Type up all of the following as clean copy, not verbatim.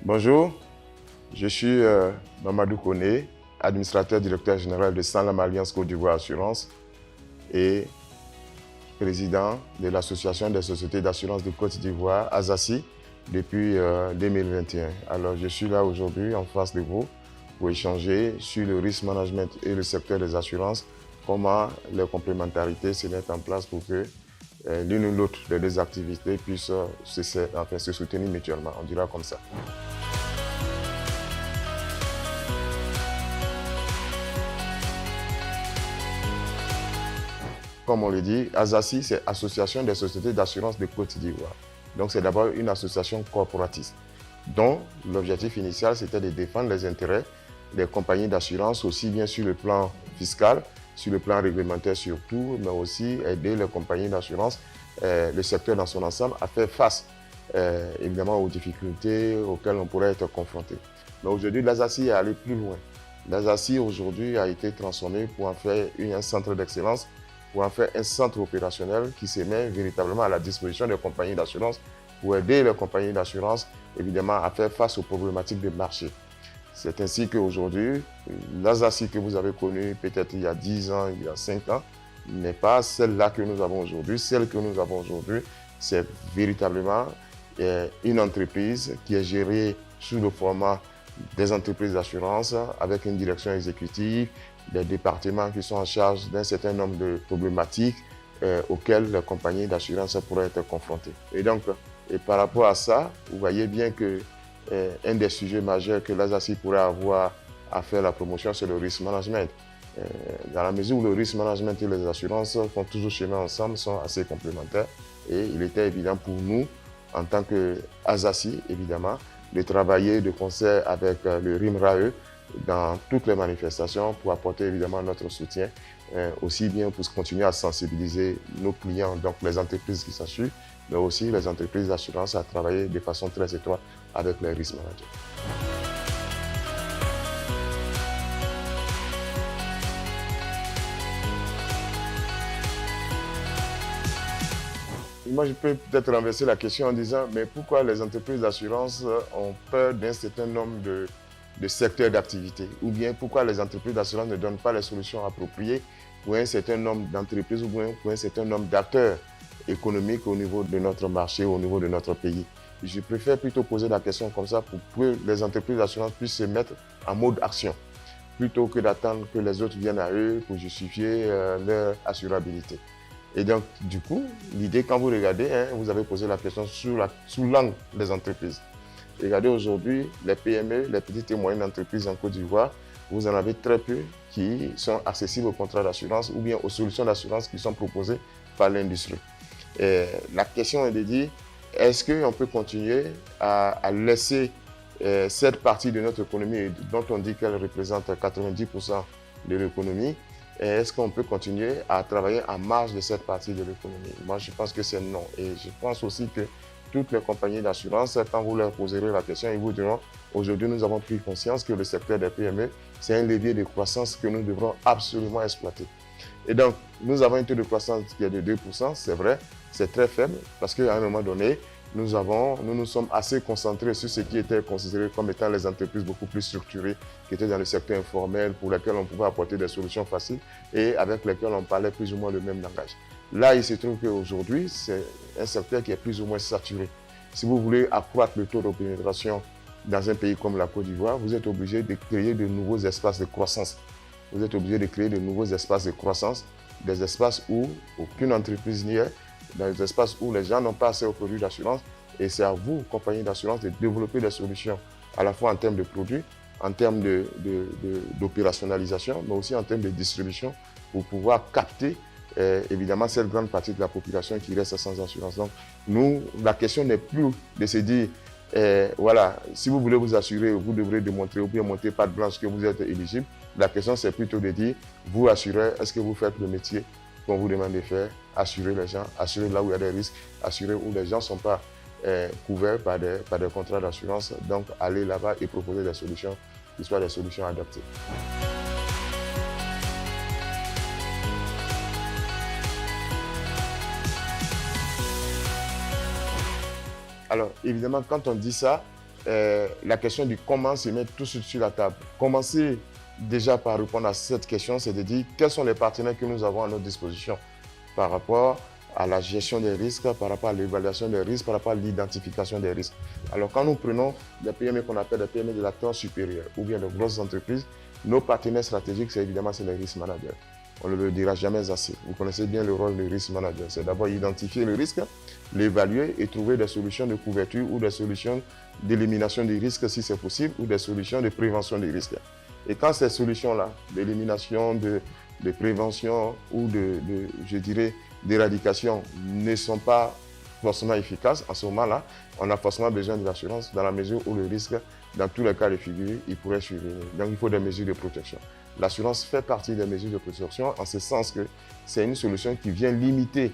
Bonjour, je suis Mamadou Koné, administrateur directeur général de Sanlam Alliance Côte d'Ivoire Assurance et président de l'Association des sociétés d'assurance de Côte d'Ivoire, ASACI, depuis 2021. Alors je suis là aujourd'hui en face de vous pour échanger sur le risk management et le secteur des assurances, comment les complémentarités se mettent en place pour que l'une ou l'autre des deux activités puissent se soutenir mutuellement, on dira comme ça. Comme on le dit, ASACI, c'est Association des sociétés d'assurance de Côte d'Ivoire. Donc c'est d'abord une association corporatiste dont l'objectif initial, c'était de défendre les intérêts des compagnies d'assurance, aussi bien sur le plan fiscal, sur le plan réglementaire surtout, mais aussi aider les compagnies d'assurance, le secteur dans son ensemble, à faire face évidemment aux difficultés auxquelles on pourrait être confronté. Mais aujourd'hui, l'ASACI est allé plus loin. L'ASACI aujourd'hui a été transformé pour en faire un centre d'excellence, pour en faire un centre opérationnel qui se met véritablement à la disposition des compagnies d'assurance pour aider les compagnies d'assurance évidemment à faire face aux problématiques de marché. C'est ainsi qu'aujourd'hui, l'ASACI que vous avez connue peut-être il y a 10 ans, il y a 5 ans, n'est pas celle-là que nous avons aujourd'hui. Celle que nous avons aujourd'hui, c'est véritablement une entreprise qui est gérée sous le format des entreprises d'assurance avec une direction exécutive, des départements qui sont en charge d'un certain nombre de problématiques auxquelles les compagnies d'assurance pourraient être confrontées. Et donc, par rapport à ça, vous voyez bien que un des sujets majeurs que l'ASACI pourrait avoir à faire la promotion, c'est le risk management. Dans la mesure où le risk management et les assurances font toujours chemin ensemble, sont assez complémentaires. Et il était évident pour nous, en tant qu'ASACI, évidemment, de travailler de concert avec le RIMRAE dans toutes les manifestations pour apporter évidemment notre soutien, aussi bien pour continuer à sensibiliser nos clients, donc les entreprises qui s'assurent, mais aussi les entreprises d'assurance à travailler de façon très étroite avec les risk managers. Moi, je peux peut-être renverser la question en disant, mais pourquoi les entreprises d'assurance ont peur d'un certain nombre de secteurs d'activité? Ou bien pourquoi les entreprises d'assurance ne donnent pas les solutions appropriées pour un certain nombre d'entreprises ou bien pour un certain nombre d'acteurs économiques au niveau de notre marché, au niveau de notre pays? Je préfère plutôt poser la question comme ça pour que les entreprises d'assurance puissent se mettre en mode action, plutôt que d'attendre que les autres viennent à eux pour justifier leur assurabilité. Et donc, du coup, l'idée, quand vous regardez, vous avez posé la question sous l'angle des entreprises. Regardez aujourd'hui, les PME, les petites et moyennes entreprises en Côte d'Ivoire, vous en avez très peu qui sont accessibles aux contrats d'assurance ou bien aux solutions d'assurance qui sont proposées par l'industrie. La question est de dire, est-ce qu'on peut continuer à laisser cette partie de notre économie dont on dit qu'elle représente 90% de l'économie, est-ce qu'on peut continuer à travailler en marge de cette partie de l'économie? Moi, je pense que c'est non. Et je pense aussi que toutes les compagnies d'assurance, quand vous leur poserez la question, ils vous diront, aujourd'hui, nous avons pris conscience que le secteur des PME, c'est un levier de croissance que nous devrons absolument exploiter. Et donc, nous avons un taux de croissance qui est de 2%, c'est vrai, c'est très faible, parce qu'à un moment donné, nous nous sommes assez concentrés sur ce qui était considéré comme étant les entreprises beaucoup plus structurées, qui étaient dans le secteur informel, pour lesquelles on pouvait apporter des solutions faciles et avec lesquelles on parlait plus ou moins le même langage. Là, il se trouve qu'aujourd'hui, c'est un secteur qui est plus ou moins saturé. Si vous voulez accroître le taux de pénétration dans un pays comme la Côte d'Ivoire, vous êtes obligé de créer de nouveaux espaces de croissance. Vous êtes obligé de créer de nouveaux espaces de croissance, des espaces où aucune entreprise n'y est, dans des espaces où les gens n'ont pas accès aux produits d'assurance. Et c'est à vous, compagnie d'assurance, de développer des solutions, à la fois en termes de produits, en termes d'opérationnalisation, mais aussi en termes de distribution, pour pouvoir capter évidemment cette grande partie de la population qui reste sans assurance. Donc, nous, la question n'est plus de se dire, voilà, si vous voulez vous assurer, vous devrez démontrer ou bien montrer patte blanche que vous êtes éligible. La question, c'est plutôt de dire, vous assurez, est-ce que vous faites le métier qu'on vous demande de faire, assurer les gens, assurer là où il y a des risques, assurer où les gens ne sont pas couverts par des contrats d'assurance. Donc, aller là-bas et proposer des solutions qui soient des solutions adaptées. Alors, évidemment, quand on dit ça, la question du comment se mettre tout de suite sur la table. Commencer déjà par répondre à cette question, c'est de dire quels sont les partenaires que nous avons à notre disposition par rapport à la gestion des risques, par rapport à l'évaluation des risques, par rapport à l'identification des risques. Alors quand nous prenons des PME qu'on appelle des PME de l'acteur supérieur ou bien de grosses entreprises, nos partenaires stratégiques, c'est évidemment les risques managers. On ne le dira jamais assez. Vous connaissez bien le rôle du risk manager. C'est d'abord identifier le risque, l'évaluer et trouver des solutions de couverture ou des solutions d'élimination des risques si c'est possible ou des solutions de prévention des risques. Et quand ces solutions-là, d'élimination, de prévention ou je dirais, d'éradication ne sont pas forcément efficaces, à ce moment-là, on a forcément besoin de l'assurance dans la mesure où le risque, dans tous les cas de figure, il pourrait survenir. Donc il faut des mesures de protection. L'assurance fait partie des mesures de protection en ce sens que c'est une solution qui vient limiter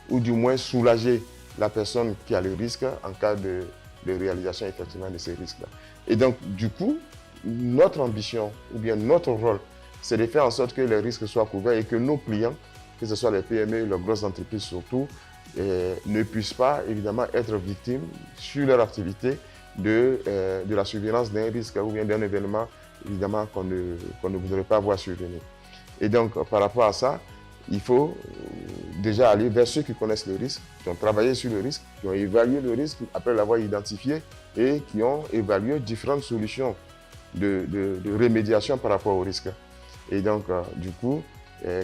ou du moins soulager la personne qui a le risque en cas de réalisation effectivement de ces risques-là. Et donc du coup, notre ambition ou bien notre rôle, c'est de faire en sorte que les risques soient couverts et que nos clients, que ce soit les PME, les grosses entreprises surtout, ne puissent pas évidemment être victimes sur leur activité de la surveillance d'un risque ou bien d'un événement évidemment qu'on ne voudrait pas voir survenir. Et donc par rapport à ça, il faut déjà aller vers ceux qui connaissent le risque, qui ont travaillé sur le risque, qui ont évalué le risque après l'avoir identifié et qui ont évalué différentes solutions de remédiation par rapport au risque. Et donc du coup,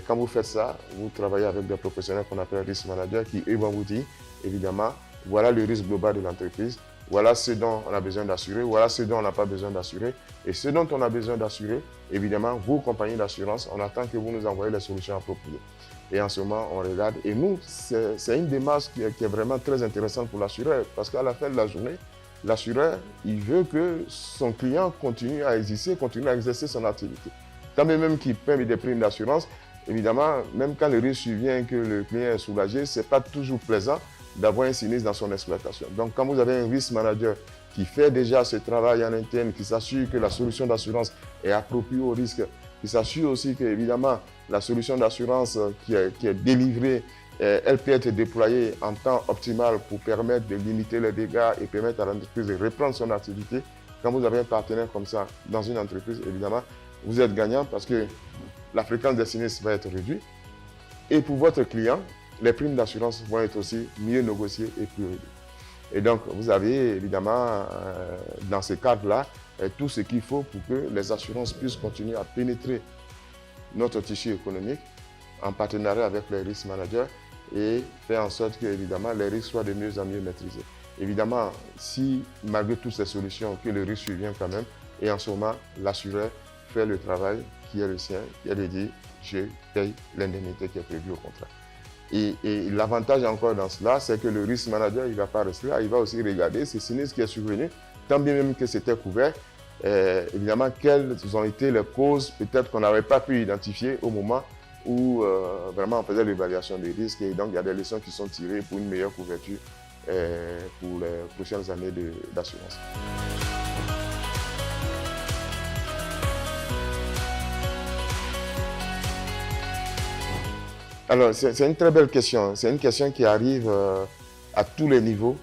quand vous faites ça, vous travaillez avec des professionnels qu'on appelle risk managers qui eux vont vous dire, évidemment, voilà le risque global de l'entreprise, voilà ce dont on a besoin d'assurer, voilà ce dont on n'a pas besoin d'assurer. Et ce dont on a besoin d'assurer, évidemment, vous, compagnie d'assurance, on attend que vous nous envoyez les solutions appropriées. Et en ce moment, on regarde. Et nous, c'est une démarche qui est vraiment très intéressante pour l'assureur, parce qu'à la fin de la journée, l'assureur, il veut que son client continue à exister, continue à exercer son activité. Quand même qu'il paie des primes d'assurance, évidemment, même quand le risque survient que le client est soulagé, ce n'est pas toujours plaisant d'avoir un sinistre dans son exploitation. Donc, quand vous avez un risk manager qui fait déjà ce travail en interne, qui s'assure que la solution d'assurance est appropriée au risque, qui s'assure aussi que, évidemment, la solution d'assurance qui est délivrée, elle peut être déployée en temps optimal pour permettre de limiter les dégâts et permettre à l'entreprise de reprendre son activité. Quand vous avez un partenaire comme ça dans une entreprise, évidemment, vous êtes gagnant parce que la fréquence des sinistres va être réduite. Et pour votre client, les primes d'assurance vont être aussi mieux négociées et plus réduites. Et donc, vous avez évidemment, dans ce cadre-là, tout ce qu'il faut pour que les assurances puissent continuer à pénétrer notre tissu économique en partenariat avec les risk managers et faire en sorte que, évidemment, les risques soient de mieux en mieux maîtrisés. Évidemment, si malgré toutes ces solutions, que le risque survient quand même, et en ce moment, l'assureur fait le travail qui est le sien, qui est de dire je paye l'indemnité qui est prévue au contrat. Et l'avantage encore dans cela, c'est que le risk manager, il ne va pas rester là, il va aussi regarder ce sinistre qui est survenu, tant bien même que c'était couvert, évidemment, quelles ont été les causes peut-être qu'on n'avait pas pu identifier au moment où vraiment on faisait l'évaluation des risques. Et donc, il y a des leçons qui sont tirées pour une meilleure couverture pour les prochaines années d'assurance. Alors, c'est une très belle question. C'est une question qui arrive à tous les niveaux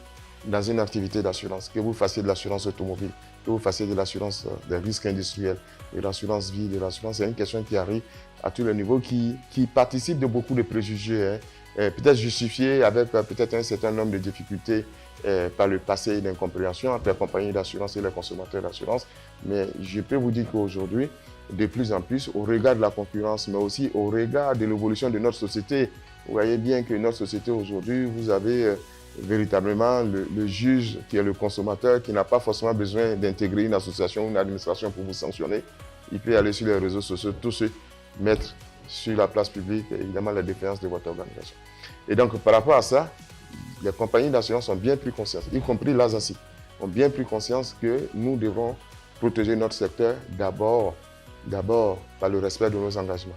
dans une activité d'assurance. Que vous fassiez de l'assurance automobile, que vous fassiez de l'assurance des risques industriels, de l'assurance vie, de l'assurance, c'est une question qui arrive à tous les niveaux, qui participe de beaucoup de préjugés, peut-être justifiés avec peut-être un certain nombre de difficultés par le passé d'incompréhension entre les compagnies d'assurance et les consommateurs d'assurance. Mais je peux vous dire qu'aujourd'hui, de plus en plus, au regard de la concurrence, mais aussi au regard de l'évolution de notre société. Vous voyez bien que notre société aujourd'hui, vous avez véritablement le juge qui est le consommateur, qui n'a pas forcément besoin d'intégrer une association ou une administration pour vous sanctionner. Il peut aller sur les réseaux sociaux, tout se mettre sur la place publique, évidemment, la défaillance de votre organisation. Et donc, par rapport à ça, les compagnies d'assurance ont bien pris conscience, y compris l'ASACI, ont bien pris conscience que nous devons protéger notre secteur d'abord par le respect de nos engagements.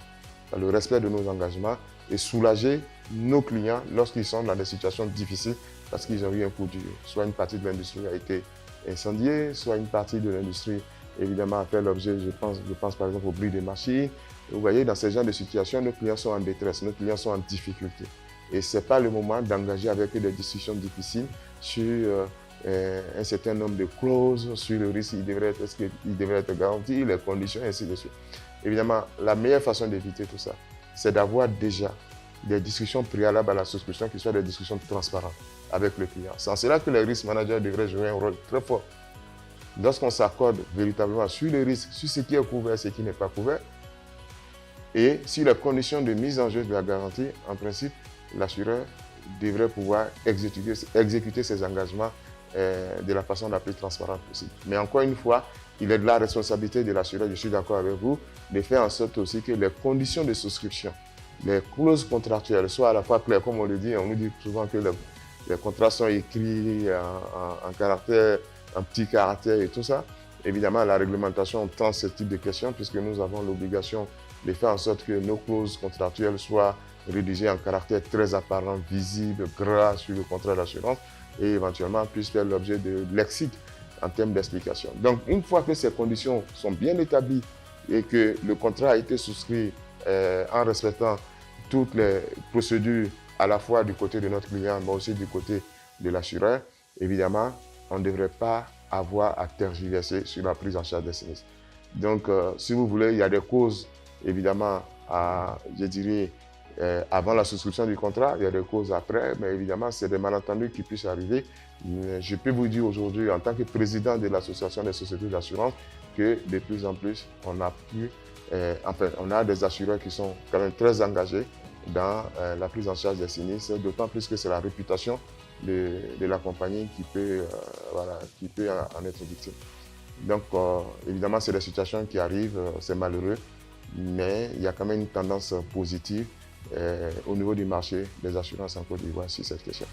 Par le respect de nos engagements et soulager nos clients lorsqu'ils sont dans des situations difficiles parce qu'ils ont eu un coup dur. Soit une partie de l'industrie a été incendiée, soit une partie de l'industrie, évidemment, a fait l'objet, je pense par exemple au bruit des machines. Vous voyez, dans ce genre de situation, nos clients sont en détresse, nos clients sont en difficulté. Et ce n'est pas le moment d'engager avec eux des discussions difficiles sur un certain nombre de clauses sur le risque, est-ce qu'il devrait être garanti, les conditions, et ainsi de suite. Évidemment, la meilleure façon d'éviter tout ça, c'est d'avoir déjà des discussions préalables à la souscription qui soient des discussions transparentes avec le client. C'est en cela que les risk managers devraient jouer un rôle très fort. Lorsqu'on s'accorde véritablement sur les risques, sur ce qui est couvert, ce qui n'est pas couvert, et sur les conditions de mise en jeu de la garantie, en principe, l'assureur devrait pouvoir exécuter ses engagements de la façon la plus transparente possible. Mais encore une fois, il est de la responsabilité de l'assureur, je suis d'accord avec vous, de faire en sorte aussi que les conditions de souscription, les clauses contractuelles soient à la fois claires, comme on le dit, on nous dit souvent que les contrats sont écrits en caractère, en petit caractère et tout ça. Évidemment, la réglementation tend ce type de questions puisque nous avons l'obligation de faire en sorte que nos clauses contractuelles soient rédigées en caractère très apparent, visible, gras sur le contrat d'assurance et éventuellement puissent faire l'objet de lexique en termes d'explication. Donc, une fois que ces conditions sont bien établies et que le contrat a été souscrit en respectant toutes les procédures à la fois du côté de notre client, mais aussi du côté de l'assureur, évidemment, on ne devrait pas avoir à tergiverser sur la prise en charge des sinistres. Donc, si vous voulez, il y a des causes, évidemment, je dirais, avant la souscription du contrat, il y a des causes après, mais évidemment, c'est des malentendus qui puissent arriver. Je peux vous dire aujourd'hui, en tant que président de l'Association des sociétés d'assurance, que de plus en plus, on a des assureurs qui sont quand même très engagés dans la prise en charge des sinistres, d'autant plus que c'est la réputation de la compagnie qui peut en être victime. Donc, évidemment, c'est des situations qui arrivent, c'est malheureux, mais il y a quand même une tendance positive au niveau du marché des assurances en Côte d'Ivoire sur cette question.